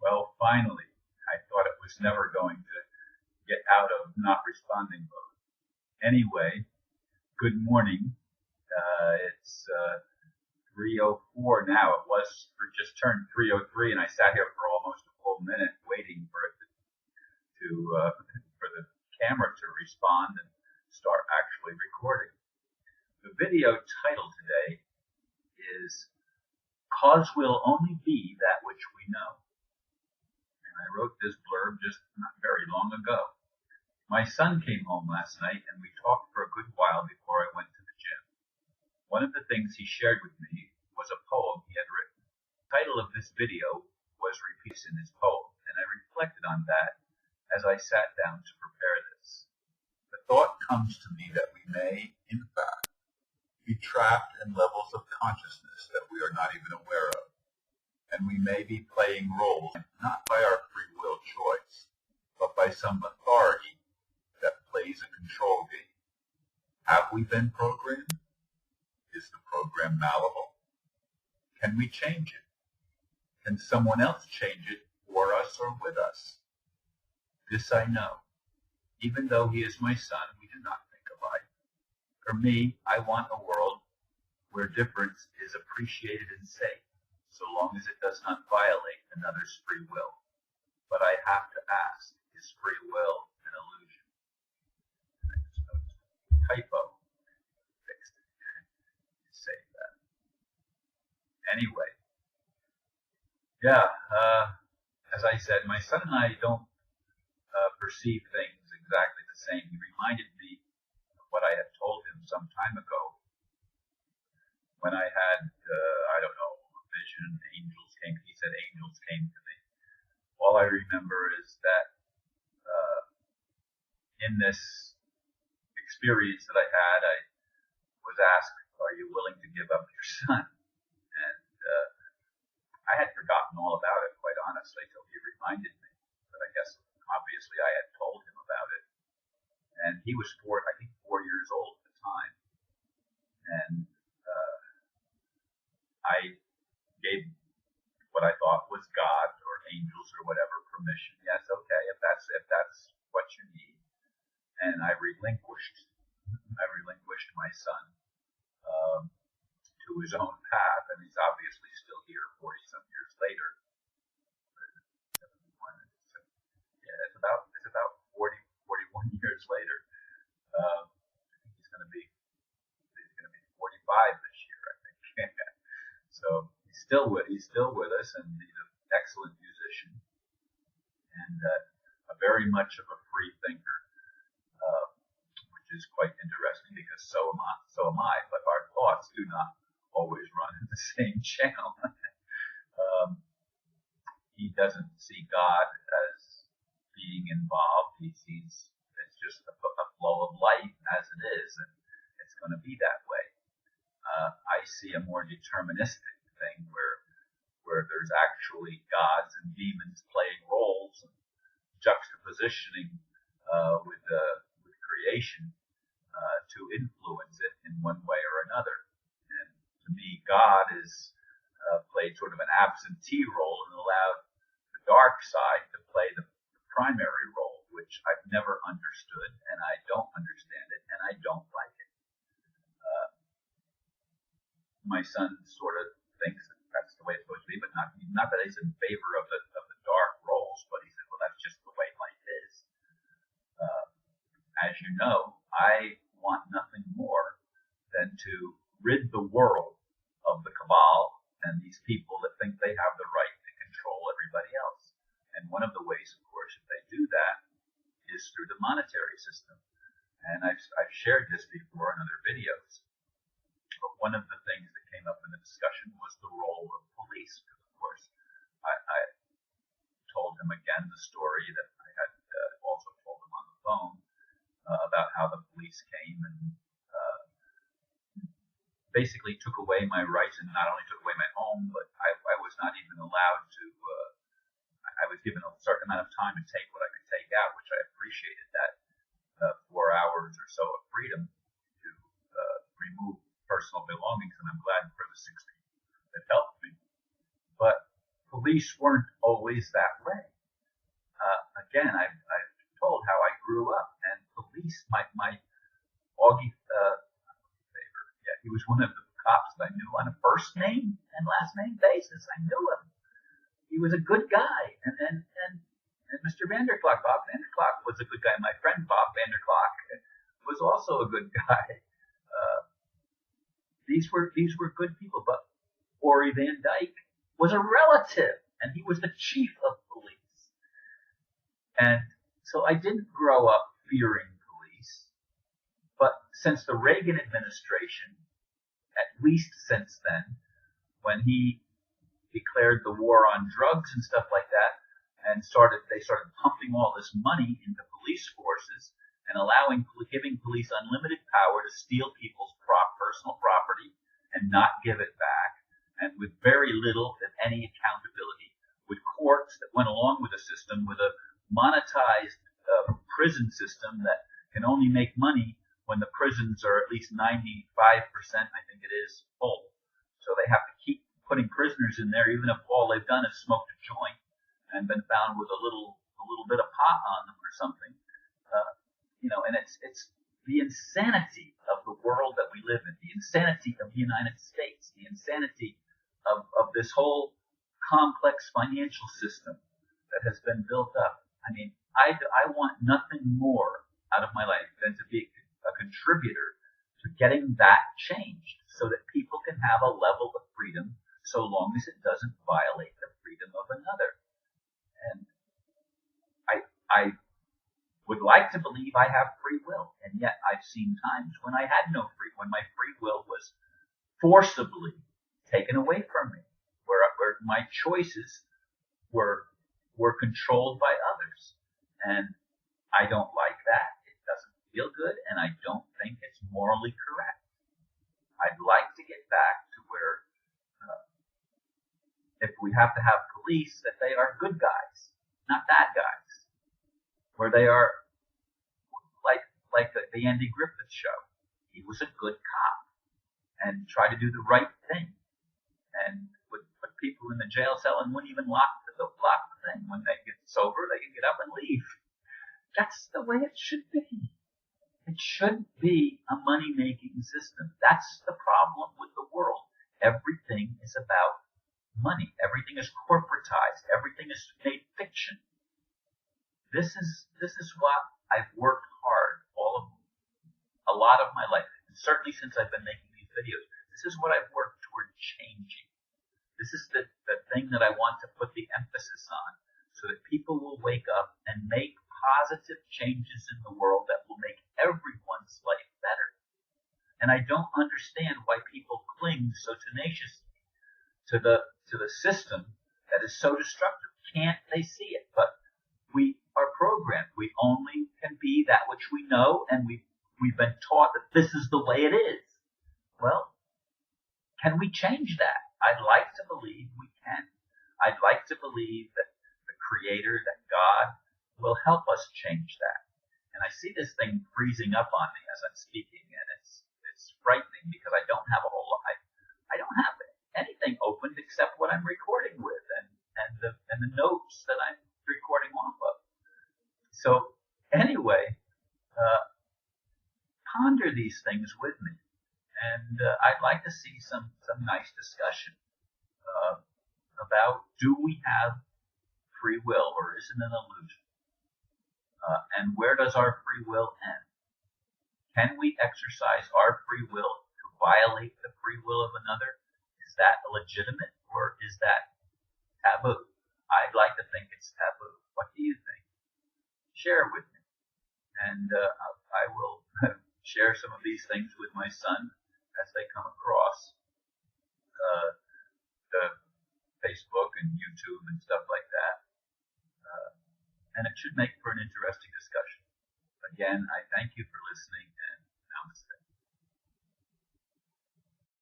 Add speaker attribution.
Speaker 1: Well, finally, I thought it was never going to get out of not responding mode. Anyway, good morning. It's 3:04 now. It was just turned 3:03, and I sat here for almost a full minute waiting for it for the camera to respond and start actually recording. The video title today is "Cause Will Only Be That Which We Know." And I wrote this blurb just not very long ago. My son came home last night and we talked for a good while before I went to the gym. One of the things he shared with me was a poem he had written. The title of this video was repeated in his poem, and I reflected on that as I sat down to prepare this. The thought comes to me that we may, in fact, be trapped in levels of consciousness that we are not even aware of, and we may be playing roles not by our free will choice, but by some authority that plays a control game. Have we been programmed? Is the program malleable? Can we change it? Can someone else change it for us or with us? This I know. Even though he is my son, we do not think alike. For me, I want a world where difference is appreciated and safe, so long as it does not violate another's free will. But I have to ask, is free will an illusion? I just noticed a typo. Fixed it. Save that. Anyway, as I said, my son and I don't perceive things exactly the same. He reminded me of what I had told him some time ago when I had, a vision, angels came. He said angels came to me. All I remember is that in this experience that I had, I was asked, are you willing to give up your son? And I had forgotten all about it, quite honestly, till he reminded me. But I guess, obviously, I had told him about it. And he was 4 years old at the time. And I gave what I thought was God or angels or whatever permission. Yes, okay, if that's what you need. And I relinquished my son to his own path, and he's obviously still here 40-some years later. 71. It's about 41 years later. He's going to be 45 this year, I think. So he's still with us, and he's an excellent musician, and very much of a free thinker, which is quite interesting because so am I. But our thoughts do not always run in the same channel. He doesn't see God as being involved. He sees it's just a flow of light as it is, and it's going to be that way. I see a more deterministic thing where there's actually gods and demons playing roles and juxtapositioning with creation to influence it in one way or another. And to me, God is played sort of an absentee role and allowed the dark side to play the primary role, which I've never understood, and I don't understand it, and I don't like it. My son sort of thinks that's the way it's supposed to be, but not that he's in favor of the dark roles, but he said, well, that's just the way life is. As you know, I want nothing more than to rid the world of the cabal and these people that think they have the right to control everybody else. And one of the ways, of course, that they do that is through the monetary system. And I've shared this before in other videos. But one of the things that came up in the discussion was the role of police. Because, of course, I told him again the story that I had also told him on the phone about how the police came and basically took away my rights, and not only took away my home, but I was not even allowed to. I was given a certain amount of time to take what I could take out, which I appreciated that 4 hours or so of freedom to remove personal belongings, and I'm glad for the 6 people that helped me. But police weren't always that way. Again, I've told how I grew up, and police, my Augie favor, yeah, he was one of the cops that I knew on a first name and last name basis. I knew him. He was a good guy, and Mr. Vanderklok, Bob Vanderklok, was a good guy. My friend Bob Vanderklok was also a good guy. These were good people, but Ori Van Dyke was a relative, and he was the chief of police. And so I didn't grow up fearing police, but since the Reagan administration, at least since then, when he declared the war on drugs and stuff like that, and they started pumping all this money into police forces and giving police unlimited power to steal people's personal property and not give it back, and with very little, if any, accountability, with courts that went along with the system, with a monetized prison system that can only make money when the prisons are at least 95%, I think it is, full. So they have to keep putting prisoners in there, even if all they've done is smoked a joint and been found with a little bit of pot on them or something. And it's the insanity of the world that we live in, the insanity of the United States, the insanity of this whole complex financial system that has been built up. I mean, I want nothing more out of my life than to be a contributor to getting that changed so that people can have a level of freedom so long as it doesn't violate the freedom of another. And I would like to believe I have free will, and yet I've seen times when I had when my free will was forcibly taken away from me, where my choices were controlled by others. And I don't like that. It doesn't feel good, and I don't think it's morally correct. I'd like to get back to where, if we have to have police, that they are good guys, not bad guys. Where they are like the Andy Griffith show. He was a good cop and tried to do the right thing, and would put people in the jail cell and wouldn't even lock the thing. When they get sober, they can get up and leave. That's the way it should be. It should be a money-making system. That's the problem with the world. Everything is about money. Everything is corporatized. Everything is made fiction. This is what I've worked hard a lot of my life, and certainly since I've been making these videos. This is what I've worked toward changing. This is the thing that I want to put the emphasis on, so that people will wake up and make positive changes in the world that will make everyone's life better. And I don't understand why people cling so tenaciously to the system that is so destructive. Can't they see it? But we are programmed. We only can be that which we know, and we've been taught that this is the way it is. Well, can we change that? I'd like to believe we can. I'd like to believe that the Creator, that God, will help us change that. And I see this thing freezing up on me as I'm speaking, and it's frightening because I don't have a whole lot. I don't have anything opened except what I'm recording with and the notes that I'm recording off of. So anyway, ponder these things with me, and I'd like to see some nice discussion about, do we have free will, or is it an illusion? And where does our free will end? Can we exercise our free will to violate the free will of another? Is that legitimate, or is that taboo? I'd like to think it's taboo. What do you think? Share with me. And I will share some of these things with my son as they come across the Facebook and YouTube and stuff like that. And it should make for an interesting discussion. Again, I thank you for listening.